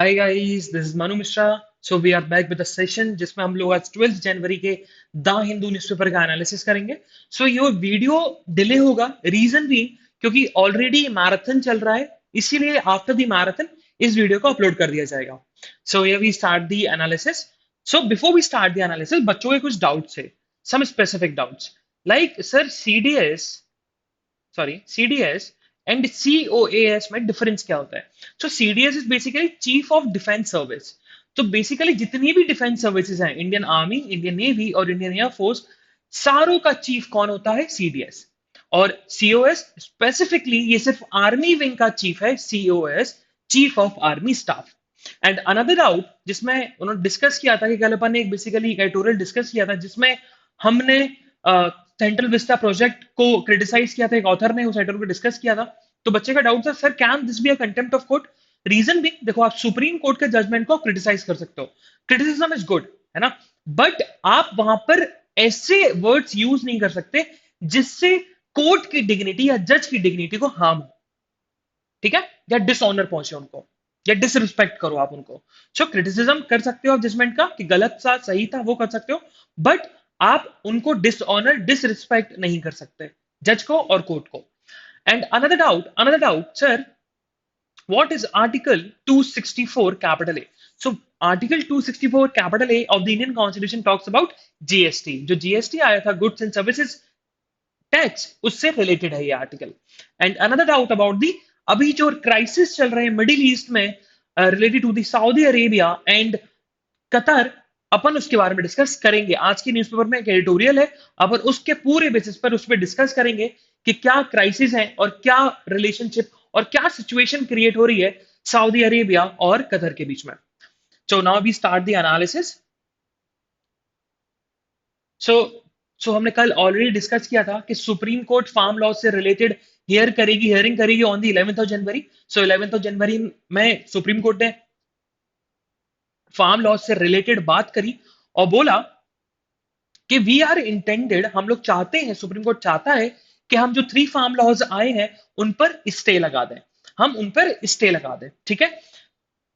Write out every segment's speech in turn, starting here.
Hi guys, this is Manu Mishra. So we are back with a session जिसमें हम लोग आज 12 जनवरी के द हिंदू न्यूज़पेपर का एनालिसिस करेंगे। सो ये वीडियो डिले होगा, रीजन भी क्योंकि ऑलरेडी मैराथन चल रहा है, इसीलिए आफ्टर द मैराथन इस वीडियो को अपलोड कर दिया जाएगा। सो ये we start the analysis. So before we start the analysis, बच्चों के कुछ डाउट्स है, some specific doubts like sir CDS and COAS में डिफरेंस क्या होता है। So CDS is basically chief of defence service. तो बेसिकली जितनी भी डिफेंस सर्विसेज हैं, इंडियन आर्मी, इंडियन नेवी और इंडियन एयरफोर्स, सारों का चीफ कौन होता है? सीडीएस। और सीओएस स्पेसिफिकली ये सिर्फ आर्मी विंग का चीफ है, COS, chief of army staff. And another doubt जिसमें उन्होंने डिस्कस किया था कि कल अपन ने एक बेसिकली एडिटोरियल डिस्कस किया था जिसमें हमने सेंट्रल विस्टा प्रोजेक्ट को क्रिटिसाइज किया था, एक ऑथर ने उस एडिटोरियल को डिस्कस किया था। तो बच्चे का डाउट था, sir can this be a contempt of court? Reason भी देखो, आप सुप्रीम कोर्ट के जजमेंट को क्रिटिसाइज कर सकते हो, क्रिटिसिज्म इज गुड, है ना, बट आप वहां पर ऐसे वर्ड्स यूज नहीं कर सकते जिससे कोर्ट की डिग्निटी या जज की डिग्निटी को हार्म हो, ठीक है, या डिसऑनर पहुंचे उनको, या डिसरिस्पेक्ट करो आप उनको। सो क्रिटिसिज्म कर सकते हो आप जजमेंट का कि गलत था सही था, वो कर सकते हो, बट आप उनको डिसऑनर डिसरिस्पेक्ट नहीं कर सकते, जज को और कोर्ट को। And another doubt sir, what is article 264 capital A? So article 264 capital A of the Indian constitution talks about GST। जो GST आया था, गुड्स एंड सर्विसेज टैक्स, उससे रिलेटेड है ये आर्टिकल। And another doubt about the, अभी जो crisis चल रहे हैं मिडिल ईस्ट में related to the Saudi Arabia and Qatar, अपन उसके बारे में डिस्कस करेंगे। आज के न्यूज़पेपर में एक एडिटोरियल है, अपन उसके पूरे बेसिस पर उस पर डिस्कस करेंगे कि क्या क्राइसिस है और क्या रिलेशनशिप और क्या सिचुएशन क्रिएट हो रही है सऊदी अरेबिया और कतर के बीच में। So now we start the analysis. So हमने कल ऑलरेडी डिस्कस किया था कि सुप्रीम कोर्ट फार्म लॉ से रिलेटेड हियरिंग करेगी on the 11th of January. So 11th of January में सुप्रीम कोर्ट ने फार्म लॉ से रिलेटेड बात करी और बोला कि वी आर इंटेंडेड, हम लोग चाहते हैं, सुप्रीम कोर्ट चाहता है कि हम जो 3 फार्म लॉज आए हैं उन पर स्टे लगा दें, हम उन पर स्टे लगा दें, ठीक है।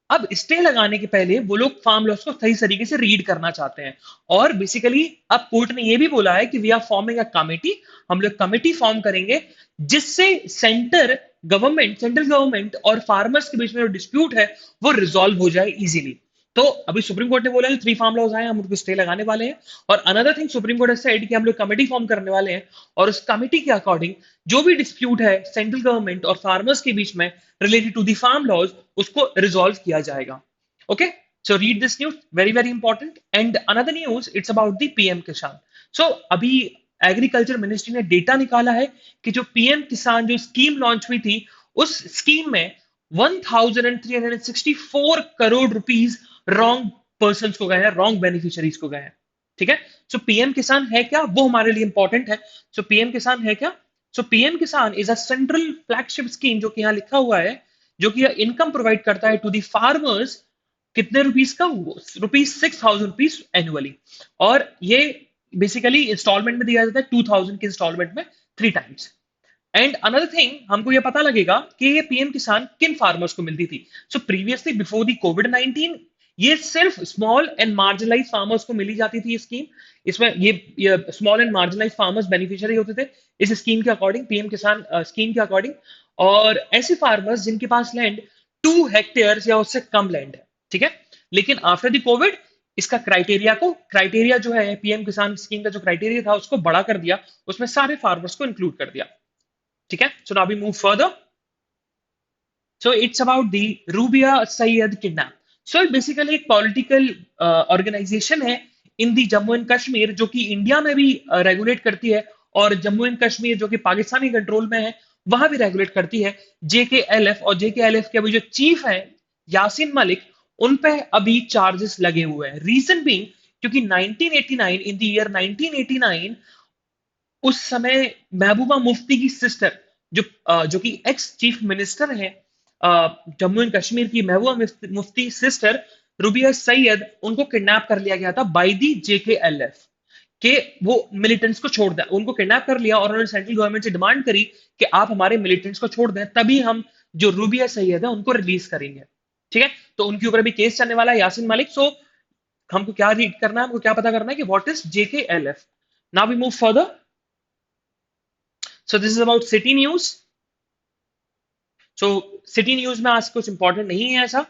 अब स्टे लगाने के पहले वो लोग फार्म लॉस को सही तरीके से रीड करना चाहते हैं। और बेसिकली अब कोर्ट ने ये भी बोला है कि we are forming a committee, हम लोग कमिटी फॉर्म करेंगे जिससे सेंट्रल गवर्नमेंट और फार्मर्स के बीच में जो डिस्प्यूट है वो रिजॉल्व हो जाए इजीली। तो अभी सुप्रीम कोर्ट ने बोला है 3 फार्म लॉज आए, हम उनको स्टे लगाने वाले हैं। और अनदर थिंग, सुप्रीम कोर्ट ने सेड कि हम लोग कमिटी फॉर्म करने वाले हैं और उस कमिटी के अकॉर्डिंग जो भी डिस्प्यूट है सेंट्रल गवर्नमेंट और फार्मर्स के बीच में related to the farm laws, उसको रिजॉल्व किया जाएगा। Okay, so read this news, very very important. And another news, it's about the PM Kisan. So अभी एग्रीकल्चर मिनिस्ट्री ने डेटा निकाला है कि जो पीएम किसान जो स्कीम लॉन्च हुई थी, उस स्कीम में 1364 करोड़ रुपीज रॉन्ग पर्सन को गए हैं, रॉन्ग बेनिफिशियरीज को गए हैं, ठीक है। सो पीएम किसान है क्या, वो हमारे लिए इंपॉर्टेंट है। सो पीएम किसान है क्या? सो पीएम किसान is a central flagship scheme, जो कि यहां लिखा हुआ है, जो कि इनकम प्रोवाइड करता है टू दी फार्मर्स। कितने रुपीस का? ₹6,000 एनुअली। और ये बेसिकली इंस्टॉलमेंट में दिया जाता है, 2000 के इंस्टॉलमेंट में 3 टाइम्स। एंड अनदर थिंग, हमको ये पता लगेगा कि ये पीएम किसान किन फार्मर्स को मिलती थी। सो प्रीवियसली बिफोर दी कोविड-19, ये सिर्फ स्मॉल एंड मार्जिनलाइज फार्मर्स को मिली जाती थी ये स्कीम। इसमें ये small and marginalise farmers beneficiary होते थे इस स्कीम के अकॉर्डिंग, पीएम किसान स्कीम के अकॉर्डिंग। और ऐसे फार्मर्स जिनके पास लैंड 2 हेक्टेयर या उससे कम लैंड है, ठीक है। लेकिन आफ्टर द कोविड इसका क्राइटेरिया जो है पीएम किसान स्कीम का जो क्राइटेरिया था उसको बड़ा कर दिया, उसमें सारे फार्मर्स को इंक्लूड कर दिया, ठीक है। So now we move further. So it's about the Rubiya Sayeed kidnap. So basically एक पॉलिटिकल ऑर्गेनाइजेशन है in the Jammu and Kashmir, जो कि इंडिया में भी रेगुलेट करती है, और जम्मू एंड कश्मीर जो कि पाकिस्तानी कंट्रोल में है वहां भी रेगुलेट करती है। जेकेएलएफ, और जेकेएलएफ के अभी जो चीफ है यासीन मलिक, उन पे अभी चार्जेस लगे हुए हैं। रीजन बीइंग क्योंकि 1989, इन द ईयर 1989, उस समय महबूबा मुफ्ती की सिस्टर, जो कि एक्स चीफ मिनिस्टर है जम्मू एंड कश्मीर की, महबूबा मुफ्ती सिस्टर रुबिया सैयद, उनको किडनैप कर लिया गया था बाय दी जेकेएलएफ के। वो मिलिटेंट्स को छोड़ दें, उनको किडनैप कर लिया और उन्होंने सेंट्रल गवर्नमेंट से डिमांड करी कि आप हमारे मिलिटेंट्स को छोड़ दें, तभी हम जो रूबिया सैयद है उनको रिलीज करेंगे, ठीक है, तो उनके ऊपर भी केस चलने वाला है, यासीन मलिक। सो हमको क्या रीड करना है, हमको क्या पता करना है कि what is JKLF। Now we move further. So this is about city news. So city news में आज कुछ इंपॉर्टेंट नहीं है ऐसा।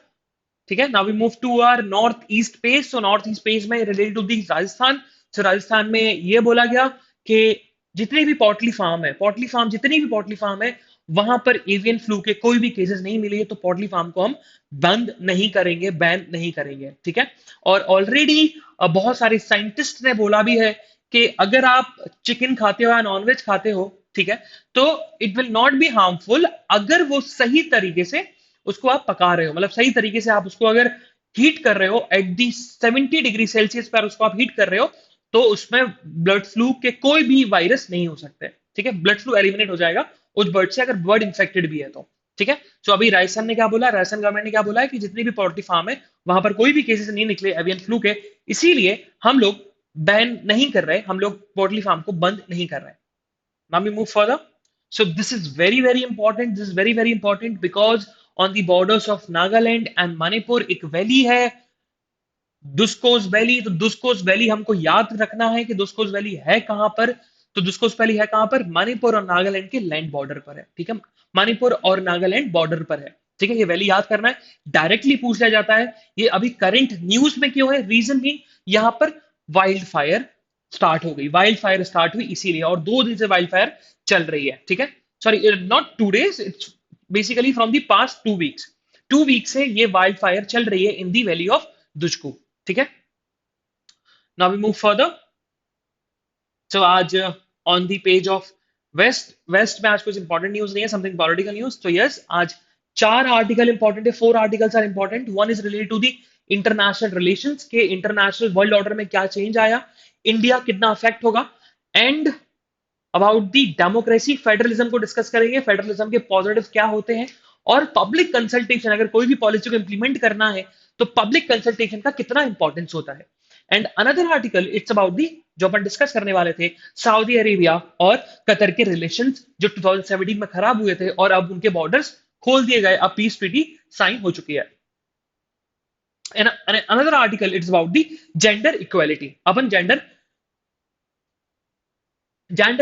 ठीक है, now we move to our north east page. So north east page में related to the Rajasthan. So Rajasthan में ये बोला गया कि जितने भी पॉटली फार्म है, पॉटली फार्म जितनी भी पॉटली फार्म है, वहां पर एवियन फ्लू के कोई भी केसेस नहीं मिले तो पॉटली फार्म को हम बंद नहीं करेंगे, बैन नहीं करेंगे। ठीक है, और ऑलरेडी बहुत सारे साइंटिस्ट ने बोला भी है कि अगर आप चिकन खाते हो या नॉनवेज खाते हो, ठीक है, तो it will not be harmful अगर वो सही तरीके से उसको आप पका रहे हो, मतलब सही तरीके से आप उसको अगर हीट कर रहे हो एट दी 70 डिग्री सेल्सियस पर उसको आप हीट कर रहे हो, तो उसमें ब्लड फ्लू के कोई भी वायरस नहीं हो सकते। ठीक है, ब्लड फ्लू एलिमिनेट हो जाएगा उस बर्ड से अगर बर्ड इन्फेक्टेड भी है तो। ठीक है, तो अभी राजस्थान ने क्या बोला, राजस्थान गवर्नमेंट ने क्या बोला है कि जितनी भी पोल्ट्री फार्म है वहां पर कोई भी केसेस नहीं निकले एवियन फ्लू के, इसीलिए हम लोग बैन नहीं कर रहे, हम लोग पोल्ट्री फार्म को बंद नहीं कर रहे। Now we move further. So this is very very important. This is very very important because on the borders of Nagaland and Manipur एक वैली है, दुस्कोस वैली। तो दुस्कोस वैली हमको याद रखना है कि दुस्कोस वैली है कहां पर। तो दुस्कोस वैली है कहां पर, मणिपुर और नागालैंड के लैंड बॉर्डर पर है। ठीक है, मणिपुर और नागालैंड बॉर्डर पर है। ठीक है, ये वैली याद करना है, डायरेक्टली पूछ लिया जाता है। ये अभी करंट न्यूज में क्यों है, रीजन भी यहां पर वाइल्ड फायर स्टार्ट हो गई, वाइल्ड फायर स्टार्ट हुई इसीलिए, और 2 दिन से वाइल्ड फायर चल रही है। ठीक है, sorry not 2 days, it's basically from the past 2 weeks। 2 weeks से ये वाइल्ड फायर चल रही है इन दी वैली ऑफ दुष्को। ठीक है, now we move further. So आज on the page of west, west में आज कुछ इंपॉर्टेंट न्यूज नहीं है, समथिंग पॉलिटिकल न्यूज। तो यस, आज 4 आर्टिकल इंपॉर्टेंट है, 4 articles are important. One is related to the international relations के इंटरनेशनल वर्ल्ड ऑर्डर में क्या चेंज आया, इंडिया कितना अफेक्ट होगा, and about the democracy, federalism को डिस्कस करेंगे, फेडरलिज्म के पॉजिटिव क्या होते हैं, और पब्लिक कंसल्टेशन, अगर कोई भी पॉलिसी को इंप्लीमेंट करना है तो पब्लिक कंसल्टेशन का कितना इंपॉर्टेंस होता है। And another article it's about the, जो अपन डिस्कस करने वाले थे, सऊदी अरेबिया और कतर के रिलेशंस जो 2017 में खराब हुए थे और अब उनके बॉर्डर्स खोल दिए गए, अब पीस ट्रीटी साइन हो चुकी है। And another article it's about the gender equality. अपन जेंडर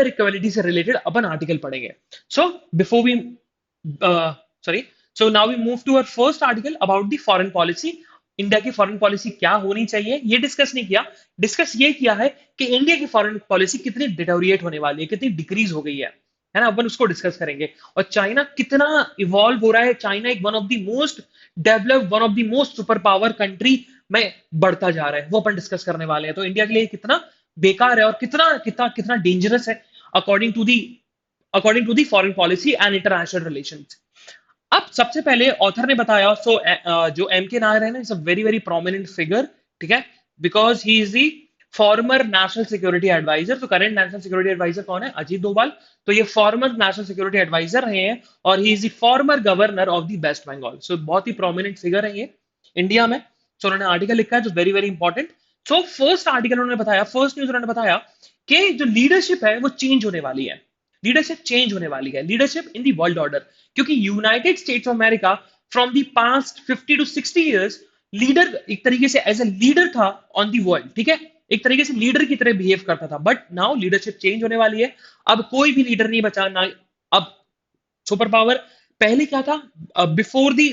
इक्वालिटी से रिलेटेड अपन आर्टिकल पढ़ेंगे। So before we sorry, so now we move to our first article about the foreign policy. India की foreign policy क्या होनी चाहिए ये discuss नहीं किया, डिस्कस ये किया है कि इंडिया की फॉरेन पॉलिसी कितनी डिटोरिएट होने वाली है, कितनी डिक्रीज हो गई है ना, अपन उसको डिस्कस करेंगे। और चाइना कितना इवॉल्व हो रहा है, चाइना एक one of the most developed, one of the most super power country में बढ़ता जा रहा है, वो अपन डिस्कस करने वाले हैं। तो इंडिया के लिए कितना बेकार है और कितना कितना कितना डेंजरस है according to the foreign policy and international relations. अब सबसे पहले ऑथर ने बताया, जो M.K. नायर है ना, is a very very prominent figure. ठीक है, because he is the former national security adviser. तो करंट नेशनल सिक्योरिटी एडवाइजर कौन है, अजीत डोभाल। तो ये फॉर्मर नेशनल सिक्योरिटी एडवाइजर रहे हैं और he is the former governor of the West Bengal. So बहुत ही प्रोमिनेंट फिगर है ये इंडिया में। सो उन्होंने आर्टिकल लिखा है जो very very important. So first article उन्होंने बताया, फर्स्ट न्यूज उन्होंने बताया कि जो लीडरशिप है वो चेंज होने वाली है, लीडरशिप चेंज होने वाली है, leadership in the world order. क्योंकि United States of America from the past 50 to 60 years leader एक तरीके से एज ए लीडर था ऑन दी वर्ल्ड। ठीक है, एक तरीके से लीडर की तरह बिहेव करता था, बट नाउ लीडरशिप चेंज होने वाली है। अब कोई भी लीडर नहीं बचा ना। अब सुपर पावर पहले क्या था, before the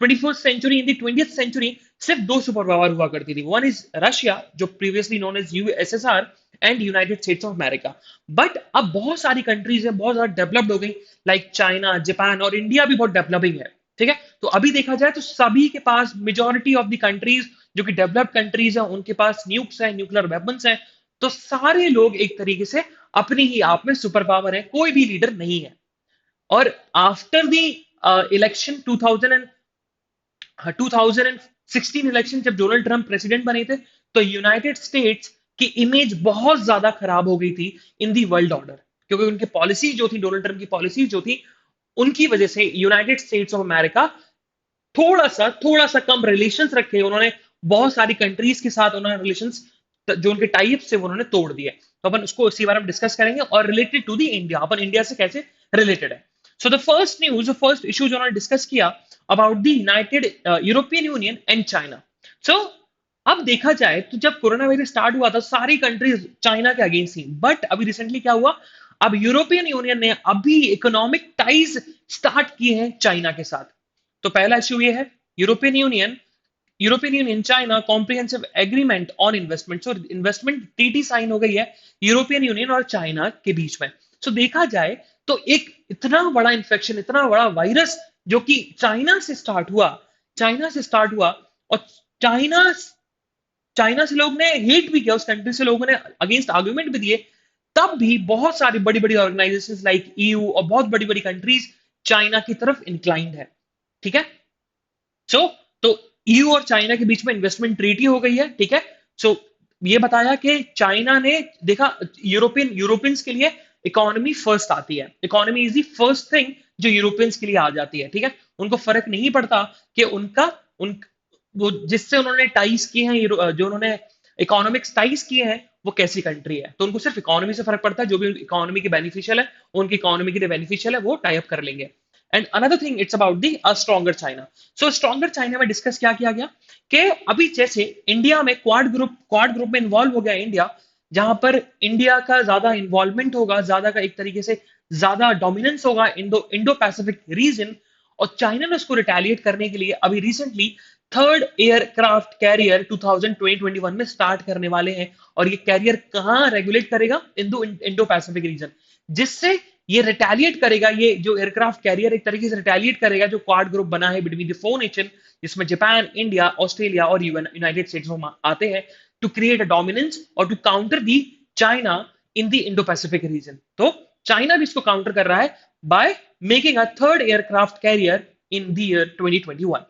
21st century, in the 20th century सिर्फ 2 सुपर पावर हुआ करती थी। वन इज रशिया जो previously known as USSR and United States of America. But अब बहुत सारी कंट्रीज है, बहुत ज्यादा डेवलप्ड हो गई, लाइक चाइना, जापान, और इंडिया भी बहुत डेवलपिंग है। ठीक है, तो अभी देखा जाए तो सभी के पास, मेजोरिटी ऑफ द कंट्रीज जो कि डेवलप्ड कंट्रीज है, उनके पास न्यूक्स है, न्यूक्लियर वेपन्स है। तो सारे लोग एक तरीके से अपने ही आप में सुपर पावर है, कोई भी लीडर नहीं है। और आफ्टर द इलेक्शन 2016 इलेक्शन, जब डोनाल्ड ट्रंप प्रेसिडेंट बने थे, तो यूनाइटेड स्टेट्स की इमेज बहुत ज्यादा खराब हो गई थी इन दी वर्ल्ड ऑर्डर, क्योंकि उनकी पॉलिसी जो थी, डोनाल्ड ट्रंप की पॉलिसी जो थी, उनकी वजह से यूनाइटेड स्टेट्स ऑफ अमेरिका थोड़ा सा कम रिलेशंस रखे उन्होंने, बहुत सारी कंट्रीज के साथ उन्होंने रिलेशंस, जो उनके टाइप से उन्होंने तोड़ दिए। तो अपन उसको इसी बारे में डिस्कस करेंगे, और रिलेटेड टू दी इंडिया, अपन इंडिया से कैसे रिलेटेड है। So the first news, first issue जो उन्होंने डिस्कस किया about the united European union and China. सो अब देखा जाए तो जब कोरोना वायरस स्टार्ट हुआ था सारी कंट्रीज चाइना के अगेंस्ट थी, बट अभी रिसेंटली क्या हुआ, अब यूरोपियन यूनियन ने अभी इकोनॉमिक टाइज स्टार्ट किए हैं चाइना के साथ। तो पहला इश्यू ये है, European Union European Union China comprehensive agreement on investment. So investment treaty sign हो गई है यूरोपियन यूनियन और चाइना के बीच में। सो देखा जाए तो एक इतना बड़ा इन्फेक्शन, इतना बड़ा वायरस जो कि चाइना से स्टार्ट हुआ, और चाइना चाइना से लोग ने हेट भी किया, उस कंट्री से लोगों ने अगेंस्ट आर्ग्यूमेंट भी दिए, तब भी बहुत सारी बड़ी बड़ी ऑर्गेनाइजेशंस लाइक ईयू और बहुत बड़ी बड़ी कंट्रीज चाइना की तरफ इंक्लाइंड है। ठीक है। सो तो ईयू और चाइना के बीच में इन्वेस्टमेंट ट्रीटी हो गई है। ठीक है। सो ये बताया कि चाइना ने देखा, यूरोपियंस के लिए इकोनॉमी फर्स्ट आती है, economy is the first thing जो यूरोपियंस के लिए आ जाती है। ठीक है। उनको फर्क नहीं पड़ता कि उन वो जिससे उन्होंने टाइज किए हैं, जो उन्होंने इकोनॉमिक्स टाइज किए हैं, वो कैसी कंट्री है, तो उनको सिर्फ इकोनॉमी से फर्क पड़ता है। जो भी इकोनॉमी की बेनिफिशियल है, उनकी इकोनॉमी के लिए बेनिफिशियल है, वो टाई अप कर लेंगे। And another thing, it's about the stronger China. So stronger China में डिस्कस क्या किया गया कि अभी जैसे इंडिया में क्वाड ग्रुप में इन्वॉल्व हो गया इंडिया, जहां पर इंडिया का ज्यादा इन्वॉल्वमेंट होगा, ज्यादा का एक तरीके से ज्यादा डोमिनेंस होगा इंडो पैसिफिक रीजन, और चाइना ने उसको रिटेलिएट करने के लिए अभी रिसेंटली थर्ड एयरक्राफ्ट कैरियर 2021 में स्टार्ट करने वाले हैं। और ये कैरियर कहां रेगुलेट करेगा, इंडो पैसिफिक रीजन, जिससे ये रिटेलिएट करेगा, ये जो एयरक्राफ्ट कैरियर एक तरीके से रिटेलिएट करेगा जो क्वाड ग्रुप बना है बिटवीन द फोर नेशन, जिसमें जापान, इंडिया, ऑस्ट्रेलिया और यूनाइटेड स्टेट्स आते हैं, टू क्रिएट अ डोमिनेंस और to counter the China in the Indo Pacific region. तो चाइना भी इसको काउंटर कर रहा है by making a third aircraft carrier in the year 2021।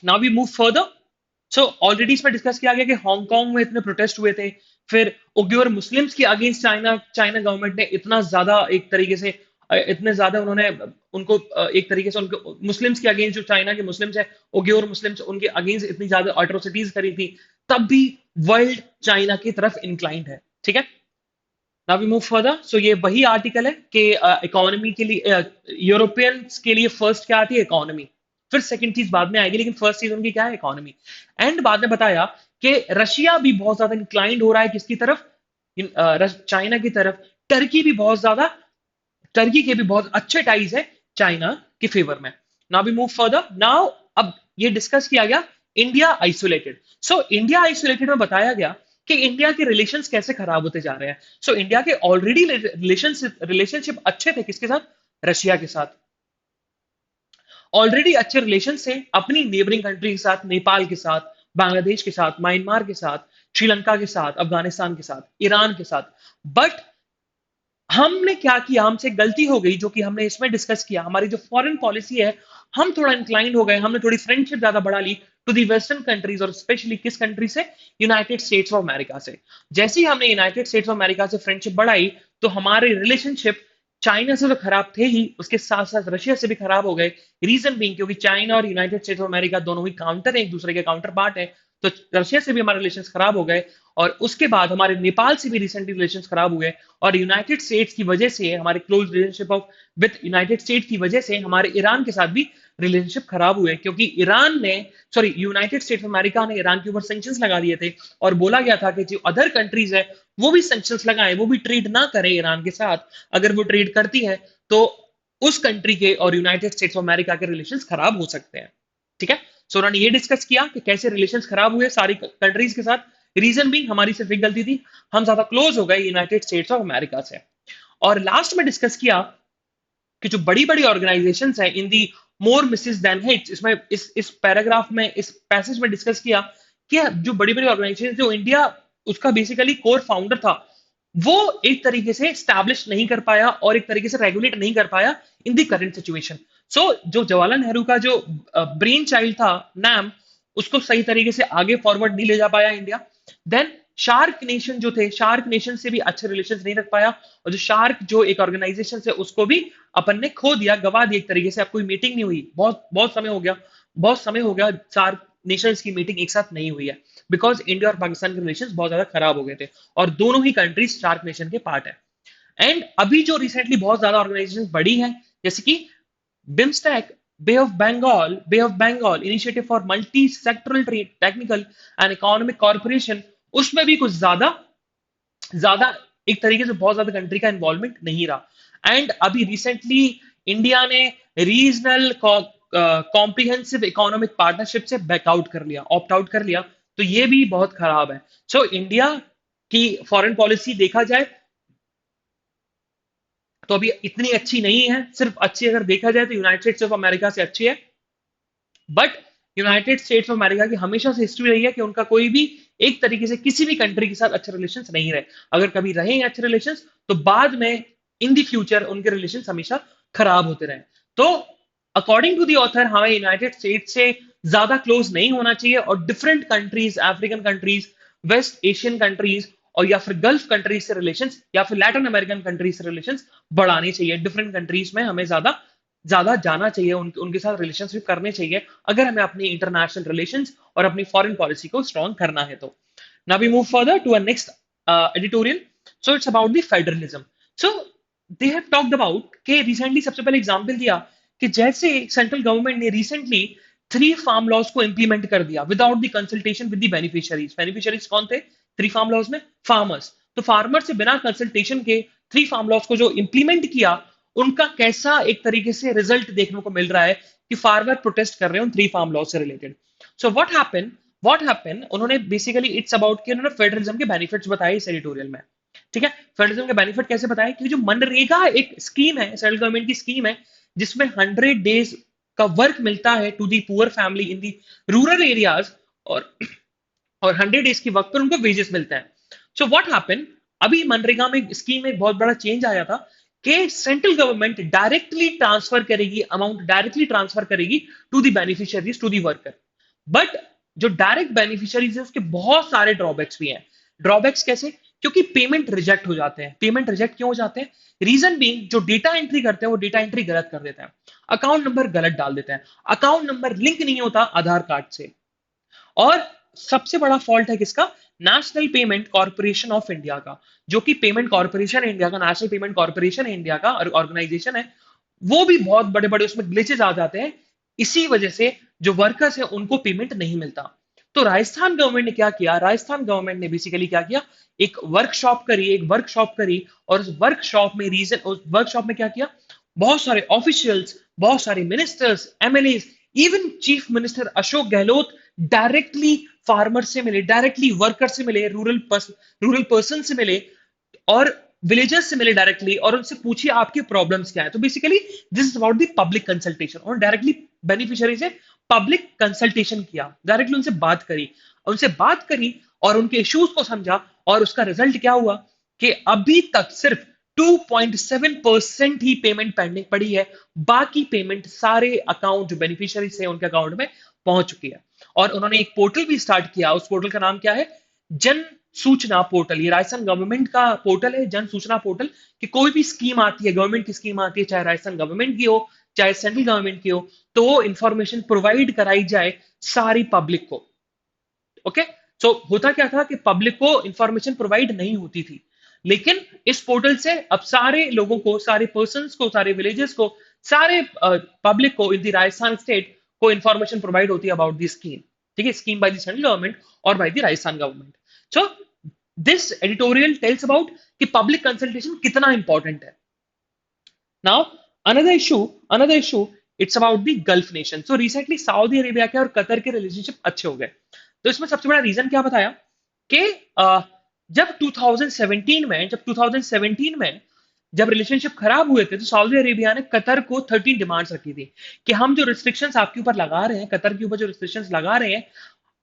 Now we move further. So already इसमें डिस्कस किया गया कि हांगकांग में इतने प्रोटेस्ट हुए थे, फिर उग्योर मुस्लिम्स की अगेंस्ट चाइना चाइना गवर्नमेंट ने इतना ज्यादा एक तरीके से इतने ज्यादा उन्होंने उनको एक तरीके से उनको मुस्लिम्स के अगेंस्ट, जो चाइना के मुस्लिम्स है, उग्योर मुस्लिम्स, उनके अगेंस्ट इतनी ज्यादा अट्रोसिटीज करी थी, तब भी वर्ल्ड चाइना की तरफ इंक्लाइंड है। ठीक है। Now we move further. So ये वही आर्टिकल है कि इकोनॉमी के लिए यूरोपियंस के लिए फर्स्ट क्या आती है, इकोनॉमी, फिर सेकंड चीज बाद में आएगी, लेकिन फर्स्ट चीज उनकी क्या है, इकोनॉमी। एंड बाद में बताया कि रशिया भी बहुत ज्यादा इंक्लाइंड हो रहा है किसकी तरफ, चाइना की तरफ। टर्की भी बहुत ज्यादा टर्की के भी बहुत अच्छे टाइज है चाइना के फेवर में। Now we move further. Now अब ये डिस्कस किया गया India isolated. So India isolated में बताया गया कि इंडिया के रिलेशंस कैसे खराब होते जा रहे हैं। सो इंडिया के ऑलरेडी रिलेशनशिप अच्छे थे किसके साथ, रशिया के साथ। ऑलरेडी अच्छे रिलेशन थे अपनी नेबरिंग कंट्री के साथ, नेपाल के साथ, बांग्लादेश के साथ, म्यांमार के साथ, श्रीलंका के साथ, अफगानिस्तान के साथ, ईरान के साथ। बट हमने क्या किया, हमसे गलती हो गई जो कि हमने इसमें डिस्कस किया, हमारी जो फॉरेन पॉलिसी है, हम थोड़ा इंक्लाइंड हो गए, हमने थोड़ी फ्रेंडशिप ज्यादा बढ़ा ली टू दी वेस्टर्न कंट्रीज, और स्पेशली किस कंट्री से, यूनाइटेड स्टेट्स ऑफ अमेरिका से। जैसे ही हमने यूनाइटेड स्टेट्स ऑफ अमेरिका से फ्रेंडशिप बढ़ाई, तो हमारे रिलेशनशिप चाइना से तो खराब थे ही, उसके साथ साथ रशिया से भी खराब हो गए। रीजन बीइंग क्योंकि चाइना और यूनाइटेड स्टेट्स ऑफ अमेरिका दोनों ही काउंटर है, एक दूसरे के काउंटर पार्ट है, तो रशिया से भी हमारे रिलेशन खराब हो गए। और उसके बाद हमारे नेपाल से भी रिसेंटली रिलेशन खराब हुए, और यूनाइटेड स्टेट्स की वजह से, हमारे close relationship of with United states की वजह से हमारे ईरान के साथ भी रिलेशनशिप खराब हुए, क्योंकि यूनाइटेड स्टेट्स ऑफ अमेरिका ने ईरान के ऊपर सैंक्शंस लगा दिए थे, और बोला गया था कि जो अदर कंट्रीज है वो भी सैंक्शंस लगाएं, वो भी ट्रेड ना करें ईरान के साथ। अगर वो ट्रेड करती है तो उस कंट्री के और यूनाइटेड स्टेट्स ऑफ अमेरिका के रिलेशन खराब हो सकते हैं। ठीक है। सो उन्होंने ये डिस्कस किया कि कैसे रिलेशन खराब हुए सारी कंट्रीज के साथ। रीजन भी हमारी सिर्फ एक गलती थी, हम ज्यादा क्लोज हो गए यूनाइटेड स्टेट्स ऑफ अमेरिका से। और लास्ट में डिस्कस किया कि जो बड़ी बड़ी ऑर्गेनाइजेशंस हैं इन दी मोर मिसेस देन हिट्स, इसमें इस पैराग्राफ में, इस पैसेज में डिस्कस किया कि जो बड़ी बड़ी ऑर्गेनाइजेशन, जो इंडिया उसका बेसिकली कोर फाउंडर था, वो एक तरीके से स्टैब्लिश नहीं कर पाया और एक तरीके से रेगुलेट नहीं कर पाया इन दी करंट सिचुएशन। सो जो जवाहरलाल नेहरू का जो ब्रेन चाइल्ड था नैम, उसको सही तरीके से आगे फॉरवर्ड नहीं ले जा पाया इंडिया। देन शार्क नेशन जो थे, शार्क नेशन से भी अच्छे रिलेशन नहीं रख पाया, और जो शार्क जो एक ऑर्गेनाइजेशन है उसको भी अपन ने खो दिया, गवा दिया एक तरीके से। अब कोई मीटिंग नहीं हुई, बहुत बहुत समय हो गया शार्क नेशंस की मीटिंग एक साथ नहीं हुई है, बिकॉज इंडिया और पाकिस्तान के रिलेशन बहुत ज्यादा खराब हो गए थे, और दोनों ही कंट्रीज शार्क नेशन के पार्ट है। एंड अभी जो रिसेंटली बहुत ज्यादा ऑर्गेनाइजेशन बढ़ी है, जैसे कि BIMSTEC Bay of Bengal initiative for multi sectoral technical and economic corporation, उसमें भी कुछ ज्यादा ज्यादा एक तरीके से बहुत ज्यादा कंट्री का इन्वॉल्वमेंट नहीं रहा। एंड अभी रिसेंटली इंडिया ने रीजनल कॉम्प्रिहेंसिव इकोनॉमिक पार्टनरशिप से बैकआउट कर लिया, ऑप्ट आउट कर लिया। तो ये भी बहुत खराब है। सो इंडिया की फॉरेन पॉलिसी देखा जाए तो अभी इतनी अच्छी नहीं है। सिर्फ अच्छी अगर देखा जाए तो यूनाइटेड स्टेट्स ऑफ अमेरिका से अच्छी है। But United States of America की हमेशा से हिस्ट्री रही है कि उनका कोई भी एक तरीके से किसी भी कंट्री के साथ अच्छे रिलेशंस नहीं रहे। अगर कभी रहे हैं अच्छे रिलेशंस तो बाद में इन द फ्यूचर उनके रिलेशंस हमेशा खराब होते रहे। तो अकॉर्डिंग टू द ऑथर हमें यूनाइटेड स्टेट्स से ज्यादा क्लोज नहीं होना चाहिए और different countries, African countries, West Asian countries और या फिर गल्फ कंट्रीज से रिलेशंस या फिर लैटिन अमेरिकन कंट्रीज से रिलेशंस बढ़ाने चाहिए। डिफरेंट कंट्रीज में हमें ज्यादा ज्यादा जाना चाहिए, उनके साथ रिलेशनशिप करने चाहिए अगर हमें अपनी इंटरनेशनल रिलेशंस और अपनी फॉरेन पॉलिसी को स्ट्रॉन्ग करना है तो। Now we move further to a next editorial. So it's about the federalism. So they have talked about के रिसेंटली सबसे पहले एग्जांपल दिया कि जैसे सेंट्रल गवर्नमेंट ने रिसेंटली 3 फार्म लॉज को इंप्लीमेंट कर दिया without the consultation with the beneficiaries. Beneficiaries कौन थे 3 फार्म लॉज में? फार्मर्स। तो फार्मर से बिना कंसल्टेशन के 3 फार्म लॉज को जो इंप्लीमेंट किया उनका कैसा एक तरीके से रिजल्ट देखने को मिल रहा है कि फार्मर प्रोटेस्ट कर रहे हैं उन 3 फार्म लॉ से रिलेटेड। सो व्हाट हैपन उन्होंने बेसिकली इट्स अबाउट कि उन्होंने फेडरलिज्म के बेनिफिट्स बताए इस एडिटोरियल में। ठीक है, फेडरलिज्म के बेनिफिट कैसे बताए कि जो मनरेगा एक स्कीम है, सेंट्रल गवर्नमेंट की स्कीम है जिसमें 100 डेज का वर्क मिलता है to the poor family in the rural areas और 100 डेज की वर्क पर उनको वेजेस मिलते हैं। सो व्हाट हैपन, अभी मनरेगा में स्कीम में एक बहुत बड़ा चेंज आया था कि सेंट्रल गवर्नमेंट डायरेक्टली ट्रांसफर करेगी, अमाउंट डायरेक्टली ट्रांसफर करेगी to the beneficiaries, to the worker. But जो डायरेक्ट बेनिफिशियरीज है उसके बहुत सारे ड्रॉबैक्स भी हैं। ड्रॉबैक्स कैसे? क्योंकि पेमेंट रिजेक्ट हो जाते हैं। पेमेंट रिजेक्ट क्यों हो जाते हैं? रीजन बीइंग जो डेटा एंट्री करते हैं वो डेटा एंट्री गलत कर देते हैं, अकाउंट नंबर गलत डाल देते हैं, अकाउंट नंबर लिंक नहीं होता आधार कार्ड से। और सबसे बड़ा फॉल्ट है किसका? National payment corporation of India का, जो कि पेमेंट कॉर्पोरेशन इंडिया का, नेशनल पेमेंट कॉर्पोरेशन इंडिया का ऑर्गेनाइजेशन है। वो भी बहुत बड़े बड़े उसमें ग्लिचेस आ जाते हैं। इसी वजह से जो वर्कर्स है उनको पेमेंट नहीं मिलता। तो राजस्थान गवर्नमेंट ने क्या किया? राजस्थान गवर्नमेंट ने बेसिकली क्या किया, एक वर्कशॉप करी और उस वर्कशॉप में क्या किया, बहुत सारे ऑफिशियल्स, बहुत सारे ministers, MLA, even chief minister Ashok Gehlot directly farmer से मिले, डायरेक्टली वर्कर से मिले, रूरल पर्सन से मिले और विलेजर्स से मिले डायरेक्टली और उनसे पूछिए आपकी प्रॉब्लम्स क्या है। तो basically this is about the public consultation. और डायरेक्टली बेनिफिशियरी से पब्लिक कंसल्टेशन किया, डायरेक्टली उनसे बात करी और उनके इश्यूज को समझा। और उसका रिजल्ट क्या हुआ कि अभी तक सिर्फ 2.7% ही पेमेंट पेंडिंग पड़ी है। बाकी पेमेंट सारे अकाउंट जो बेनिफिशियरी से उनके अकाउंट में पहुंच चुकी है। और उन्होंने एक पोर्टल भी स्टार्ट किया, उस पोर्टल का नाम क्या है? जन सूचना पोर्टल। ये राजस्थान गवर्नमेंट का पोर्टल है, जन सूचना पोर्टल। कि कोई भी स्कीम आती है, गवर्नमेंट की स्कीम आती है, चाहे राजस्थान गवर्नमेंट की हो चाहे सेंट्रल गवर्नमेंट की हो, तो वो इंफॉर्मेशन प्रोवाइड कराई जाए सारी पब्लिक को। ओके, सो होता क्या था कि पब्लिक को इंफॉर्मेशन प्रोवाइड नहीं होती थी, लेकिन इस पोर्टल से अब सारे लोगों को, सारे पर्संस को, सारे विलेजेस को, सारे पब्लिक को इन द राजस्थान स्टेट को इंफॉर्मेशन प्रोवाइड होती है अबाउट दी स्कीम। ठीक है, scheme by the central government और by the Rajasthan government. So this editorial tells about कि पब्लिक कंसल्टेशन कितना इंपॉर्टेंट है। Now another issue it's about the Gulf nation. So recently Saudi Arabia के और Qatar के relationship अच्छे हो गए। तो इसमें सबसे बड़ा रीजन क्या बताया कि जब 2017 में जब रिलेशनशिप खराब हुए थे तो सऊदी अरेबिया ने कतर को 13 डिमांड्स रखी थी कि हम जो रिस्ट्रिक्शंस आपके ऊपर लगा रहे हैं, कतर के ऊपर जो रिस्ट्रिक्शंस लगा रहे हैं,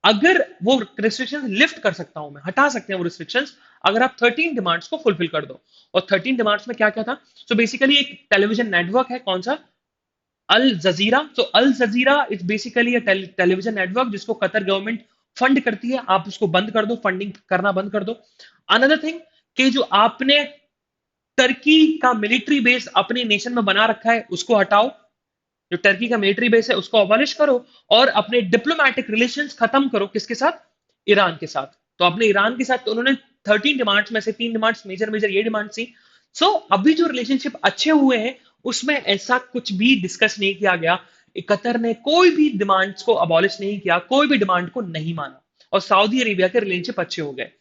अगर वो रिस्ट्रिक्शंस लिफ्ट कर सकता हूं मैं, हटा सकते हैं वो रिस्ट्रिक्शंस, अगर आप 13 डिमांड्स को फुलफिल कर दो। और 13 डिमांड्स में क्या क्या था? सो बेसिकली एक टेलीविजन नेटवर्क है, कौन सा? अल जजीरा। तो अल जजीरा इज बेसिकली टेलीविजन नेटवर्क जिसको कतर गवर्नमेंट फंड करती है, आप उसको बंद कर दो, फंडिंग करना बंद कर दो। अनदर थिंग कि जो आपने टर्की का मिलिट्री बेस अपने नेशन में बना रखा है उसको हटाओ, जो टर्की का मिलिट्री बेस है उसको अबॉलिश करो और अपने डिप्लोमेटिक रिलेशंस खत्म करो। किसके साथ? ईरान के साथ। तो अपने ईरान के साथ तो उन्होंने 13 डिमांड्स में से 3 डिमांड्स मेजर मेजर ये डिमांड थी। सो अभी जो रिलेशनशिप अच्छे हुए हैं उसमें ऐसा कुछ भी डिस्कस नहीं किया गया कतर ने कोई भी डिमांड्स को अबॉलिश नहीं किया, कोई भी डिमांड को नहीं माना, और सऊदी अरेबिया के रिलेशनशिप अच्छे हो गए।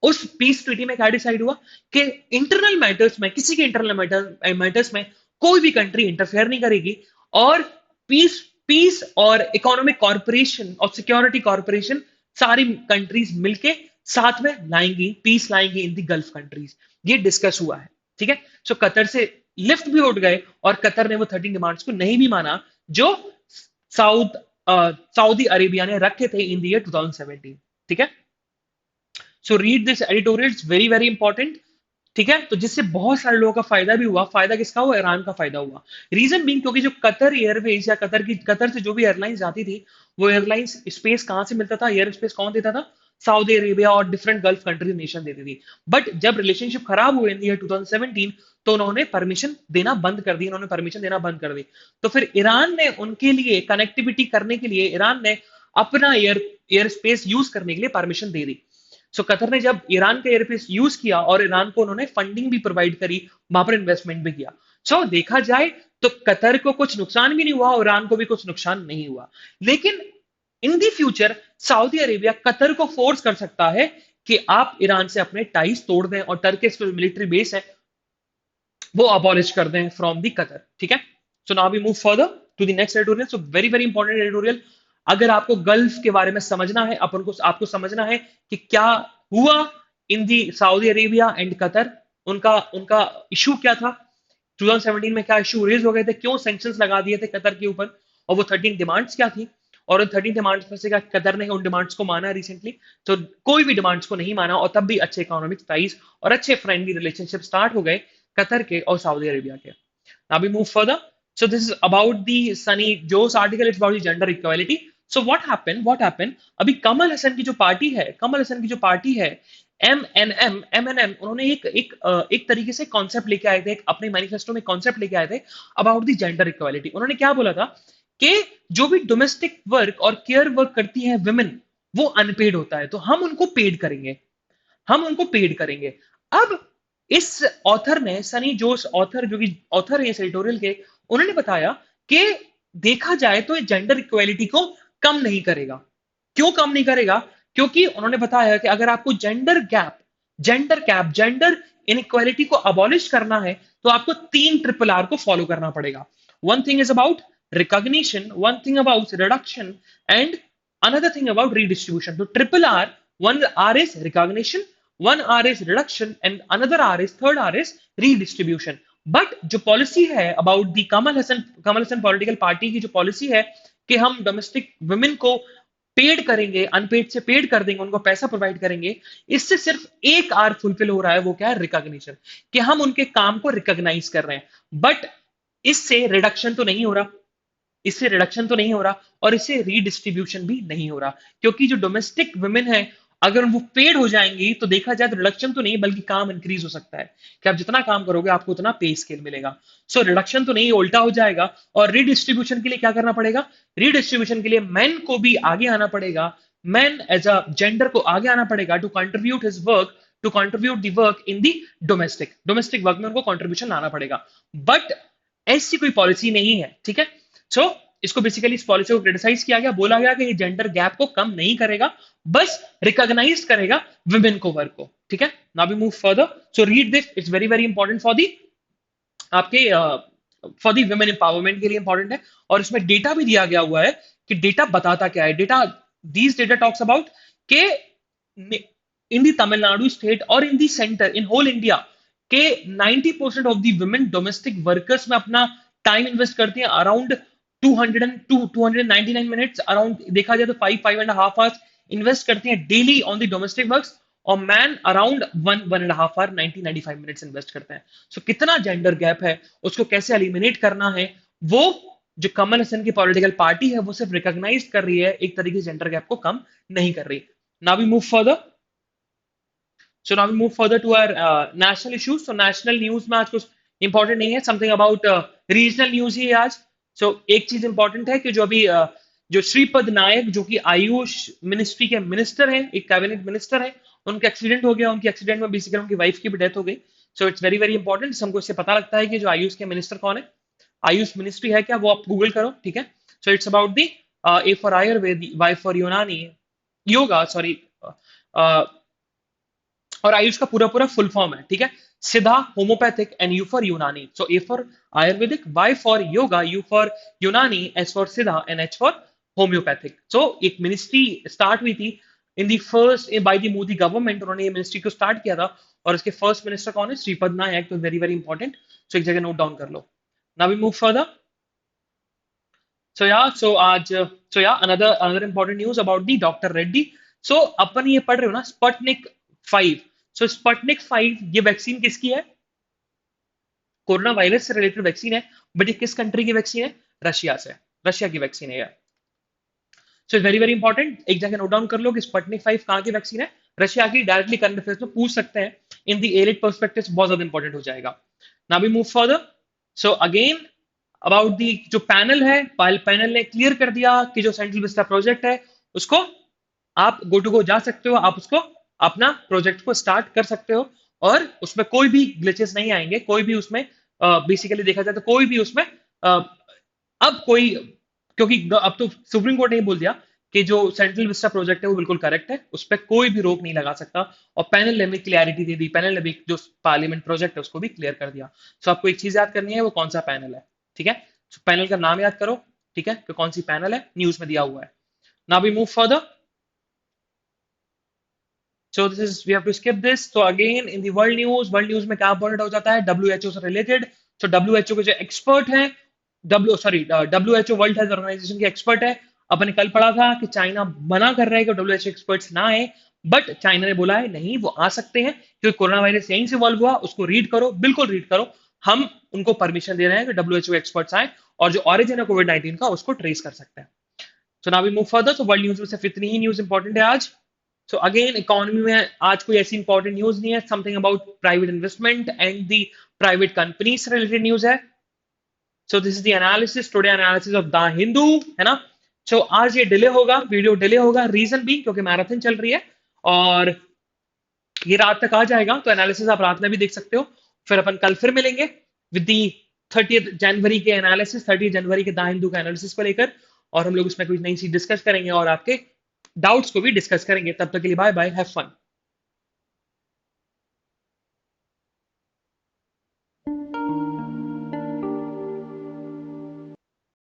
उस पीस ट्रीटी में क्या डिसाइड हुआ कि इंटरनल मैटर्स में, किसी के इंटरनल मैटर्स में कोई भी कंट्री इंटरफेयर नहीं करेगी, और पीस पीस और इकोनॉमिक कॉर्पोरेशन और सिक्योरिटी कॉर्पोरेशन सारी कंट्रीज मिलके साथ में लाएंगी, पीस लाएंगी इन दी गल्फ कंट्रीज। ये डिस्कस हुआ है, ठीक है। सो कतर से लिफ्ट भी उठ गए, और कतर ने वो 13 डिमांड्स को नहीं भी माना जो साउथ सऊदी अरेबिया ने रखे थे इन द ईयर 2017, ठीक है। सो read this editorial, it's very very important, ठीक है। तो जिससे बहुत सारे लोगों का फायदा भी हुआ। फायदा किसका हुआ? ईरान का फायदा हुआ। रीजन बीइंग क्योंकि जो कतर एयरवेज या कतर से जो भी एयरलाइंस जाती थी, वो एयरलाइंस स्पेस कहां से मिलता था? एयर स्पेस कौन देता था? सऊदी अरेबिया और डिफरेंट गल्फ कंट्रीज नेशन देती थी। बट जब रिलेशनशिप खराब हुए इन ईयर 2017, तो उन्होंने परमिशन देना बंद कर दी, उन्होंने परमिशन देना बंद कर दी। तो फिर ईरान ने उनके लिए कनेक्टिविटी करने के लिए, ईरान ने अपना एयर स्पेस यूज करने के लिए परमिशन दे दी। सो कतर ने जब ईरान का एयरफेस यूज किया, और ईरान को उन्होंने फंडिंग भी प्रोवाइड करी, वहां पर इन्वेस्टमेंट भी किया। सो देखा जाए तो कतर को कुछ नुकसान भी नहीं हुआ, और ईरान को भी कुछ नुकसान नहीं हुआ। लेकिन in the future Saudi Arabia Qatar को फोर्स कर सकता है कि आप ईरान से अपने टाइज तोड़ दें, और टर्किश जो मिलिट्री बेस है वो अबॉलिश कर दें फ्रॉम दी कतर, ठीक है। So now we move further to the next editorial. So very very important editorial. अगर आपको गल्फ के बारे में समझना है, अपन को आपको समझना है कि क्या हुआ इन दी सऊदी अरेबिया एंड कतर, उनका उनका इशू क्या था, 2017 में क्या इशू रेज हो गए थे, क्यों सैंक्शंस लगा दिए थे कतर के ऊपर, और वो 13 डिमांड्स क्या थी, और उन 13 डिमांड्स में से क्या कतर ने उन डिमांड्स को माना रिसेंटली? तो कोई भी डिमांड्स को नहीं माना, और तब भी अच्छे इकोनॉमिक टाइज और अच्छे फ्रेंडली रिलेशनशिप स्टार्ट हो गए कतर के और सऊदी अरेबिया के। Now we move further. So this is about the Sunny Joe's article. It's about the gender equality. So what happened? What happened? अभी कमल हसन की जो पार्टी है, कमल हसन की जो पार्टी है, एमएनएम, उन्होंने एक तरीके से कॉन्सेप्ट लेके आए थे, अपने मैनिफेस्टो में कॉन्सेप्ट लेके आए थे अबाउट द जेंडर इक्वालिटी। उन्होंने क्या बोला था कि जो भी डोमेस्टिक वर्क और केयर वर्क करती हैं विमेन, वो अनपेड होता है, तो हम उनको पेड करेंगे, हम उनको पेड करेंगे। अब इस ऑथर ने, सनी जोस ऑथर, जो कि ऑथर है इस एडिटोरियल के, उन्होंने बताया कि देखा जाए तो ये जेंडर इक्वेलिटी को कम नहीं करेगा। क्यों कम नहीं करेगा? क्योंकि उन्होंने बताया कि अगर आपको जेंडर इनइक्वालिटी को अबॉलिश करना है, तो आपको 3 ट्रिपल आर को फॉलो करना पड़ेगा। One thing is about recognition, one thing about reduction, and another thing about redistribution. तो triple R, one R is recognition, one R is reduction, and another R is, third R is redistribution. But जो policy है about the Kamal Haasan political party की जो policy है कि हम domestic women को paid करेंगे, अनपेड से पेड कर देंगे, उनको पैसा प्रोवाइड करेंगे, इससे सिर्फ एक आर फुलफिल हो रहा है, वो क्या है? रिकॉग्निशन, कि हम उनके काम को रिकॉग्नाइज कर रहे हैं। बट इससे रिडक्शन तो नहीं हो रहा, इससे रिडक्शन तो नहीं हो रहा, और इससे रीडिस्ट्रीब्यूशन भी नहीं हो रहा, क्योंकि जो डोमेस्टिक वुमेन है, अगर वो पेड हो जाएंगी, तो देखा जाए तो रिडक्शन तो नहीं, बल्कि काम इंक्रीज हो सकता है, कि आप जितना काम करोगे आपको उतना पे स्केल मिलेगा। सो रिडक्शन तो नहीं, उल्टा हो जाएगा। और रीडिस्ट्रीब्यूशन के लिए क्या करना पड़ेगा? रीडिस्ट्रीब्यूशन के लिए मेन को भी आगे आना पड़ेगा, मेन एज अ जेंडर को आगे आना पड़ेगा, to contribute his work, to contribute the work in the domestic work में उनको कंट्रीब्यूशन लाना पड़ेगा। बट ऐसी कोई पॉलिसी नहीं है, ठीक है। सो इसको बेसिकली, इस पॉलिसी को क्रिटिसाइज किया गया, बोला गया कि ये जेंडर गैप को कम नहीं करेगा, बस रिकॉग्नाइज करेगा विमेन को, वर्क को, ठीक है। Now we move further. So read this, it's very very important for the आपके फॉर दी वुमेन एम्पावरमेंट के लिए इंपॉर्टेंट है। और इसमें डेटा भी दिया गया हुआ है कि डेटा बताता क्या है। Data, these data talks about के इन दी तमिलनाडु स्टेट और in the centre, in whole India के 90% of the women domestic workers में अपना टाइम इन्वेस्ट करती हैं, अराउंड 299 मिनट्स, अराउंड देखा जाए तो 5.5 आवर्स इन्वेस्ट करते हैं daily on the domestic works, और man around 1.5 hour 95 minutes invest करते हैं। सो कितना जेंडर गैप है, उसको कैसे एलिमिनेट करना है, वो जो कमल हसन की पॉलिटिकल पार्टी है वो सिर्फ रिकॉग्नाइज कर रही है, एक तरीके से जेंडर गैप को कम नहीं कर रही। Now we move further. So now we move further to our national issues. So national news में आज कुछ इंपॉर्टेंट नहीं है, समथिंग अबाउट रीजनल न्यूज ही है आज। सो एक चीज इंपॉर्टेंट है कि जो अभी जो श्रीपद नायक, जो कि आयुष मिनिस्ट्री के मिनिस्टर हैं, एक कैबिनेट मिनिस्टर है, उनका एक्सीडेंट हो गया। उनके एक्सीडेंट में बेसिकली उनकी वाइफ की भी डेथ हो गई। So it's very very important, हमको इससे पता लगता है कि जो आयुष के मिनिस्टर कौन है, आयुष मिनिस्ट्री है क्या, वो आप गूगल करो, ठीक है। So it's about the A for Ayurveda, Y for Unani, yoga, sorry, और आयुष का पूरा पूरा फुल फॉर्म है, ठीक है? सिद्धा homeopathic and U for Unani. So A for Ayurvedic, Y for yoga, U for Unani, S for Siddha and H for homeopathic. So एक ministry start हुई थी in the first by the Modi government. उन्होंने ये मिनिस्ट्री को स्टार्ट किया था और इसके फर्स्ट मिनिस्टर कौन है? श्रीपद नायक. तो वेरी वेरी इंपॉर्टेंट. सो एक जगह नोट डाउन कर लो. Now we move further. Another important news about the doctor Reddy. So अपन ये पढ़ रहे हो ना, स्पटनिक 5. सो स्पटनिक 5 ये वैक्सीन किसकी है? कोरोना वायरस से रिलेटेड वैक्सीन है. बट ये किस कंट्री की वैक्सीन है? रशिया से. रशिया की वैक्सीन है यार. सो वेरी वेरी इंपॉर्टेंट. एक जगह नोट डाउन कर लो कि स्पटनिक 5 कहाँ की वैक्सीन है? रशिया की. डायरेक्टली करंट अफेयर्स में पूछ सकते हैं. इन दी एलिट पर्सपेक्टिव बहुत ज्यादा इंपॉर्टेंट हो जाएगा. Now we move further. So again about the जो पैनल है, पैनल ने क्लियर कर दिया कि जो सेंट्रल विस्टा प्रोजेक्ट है उसको आप गो टू गो जा सकते हो. आप उसको अपना प्रोजेक्ट को स्टार्ट कर सकते हो और उसमें कोई भी ग्लिचेस नहीं आएंगे. कोई भी उसमें बेसिकली देखा जाए तो कोई भी उसमें अब कोई, क्योंकि अब तो सुप्रीम कोर्ट ने ही बोल दिया कि जो सेंट्रल विस्टा प्रोजेक्ट है वो बिल्कुल करेक्ट है, उस पर कोई भी रोक नहीं लगा सकता. और पैनल ने भी क्लियरिटी दे दी. पैनल ने भी जो पार्लियामेंट प्रोजेक्ट है उसको भी क्लियर कर दिया. सो आपको एक चीज याद करनी है, वो कौन सा पैनल है, ठीक है? सो पैनल का नाम याद करो, ठीक है, कि कौन सी पैनल है, न्यूज में दिया हुआ है. Now we move further. So this is, we have to skip this. So again in the world news में क्या important हो जाता है? WHO से related. So WHO के जो एक्सपर्ट हैं, WHO वर्ल्ड हेल्थ ऑर्गेनाइजेशन के एक्सपर्ट है. अपन ने कल पढ़ा था कि चाइना मना कर रहा है कि WHO एक्सपर्ट्स ना आए, बट चाइना ने बोला है नहीं, वो आ सकते हैं क्योंकि कोरोना वायरस यहीं से इवॉल्व हुआ. उसको रीड करो, बिल्कुल रीड करो. हम उनको परमिशन दे रहे हैं कि WHO एक्सपर्ट्स आए और जो ऑरिजिन है कोविड-19 का उसको ट्रेस कर सकते हैं. So now we move further. So world news में सिर्फ इतनी ही न्यूज इंपॉर्टेंट है आज. सो अगेन इकोनॉमी में आज कोई ऐसी इंपॉर्टेंट न्यूज नहीं है. Something about private investment and the private company से रिलेटेड न्यूज है. सो this is the analysis, today analysis of the Hindu, है ना? सो आज ये डिले होगा, वीडियो डिले होगा. रीजन भी क्योंकि मैराथन चल रही है और ये रात तक आ जाएगा. तो एनालिसिस आप रात में भी देख सकते हो. फिर अपन कल फिर मिलेंगे विद दी 30 जनवरी के एनालिसिस, 30 जनवरी के द हिंदू का एनालिसिस को लेकर, और हम लोग उसमें कुछ नई चीज डिस्कस करेंगे और आपके डाउट्स को भी डिस्कस करेंगे. तब तक के लिए बाय बाय, हैव फन.